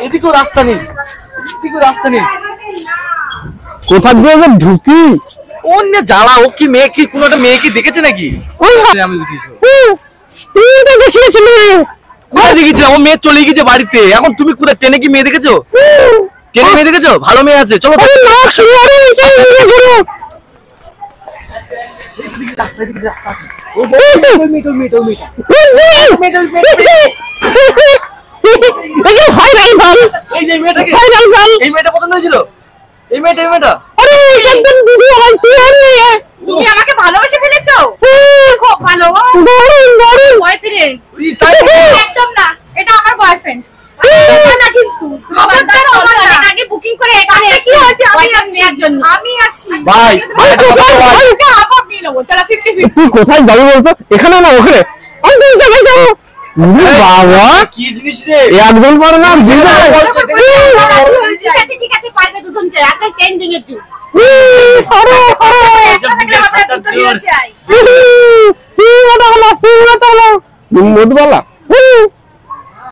এদিকেও রাস্তা নেই, কোথা দিয়ে ঢুকি? অন্য জ্বালা। ও কি মেয়ে, কি কোনো একটা মেয়ে কি দেখেছে নাকি? আমি উঠিস কোথায় দেখেছিলাম? ও মেয়ে চলে গেছে বাড়িতে। এখন তুমি কোথায় ট্রেনে কি মেয়ে দেখেছো? ট্রেনে মেয়ে দেখেছো? ভালো মেয়ে আছে, চলো। এই মেয়েটা পছন্দ হয়েছিল? এই মেয়েটা তুমি আমাকে ভালোবেসে ফেলেছো? খুব ভালো বয়ফ্রেন্ড। একদম না, এটা আমার বয়ফ্রেন্ড না। কিন্তু তোমার আগে বুকিং করে এখানে কি হয়েছে? আমি আছি ভাই। আপনি নিয়ে নেবো, চলো 50-50। তুই কোথায় যাবি বলতো? এখানে না ওখানে? যাবো। বাবা কি জিনিস রে? একদম পারে না। ঠিক আছে পারবে দুজনকে। একটা ট্রেন্ডিং এর জন্য মধুবালা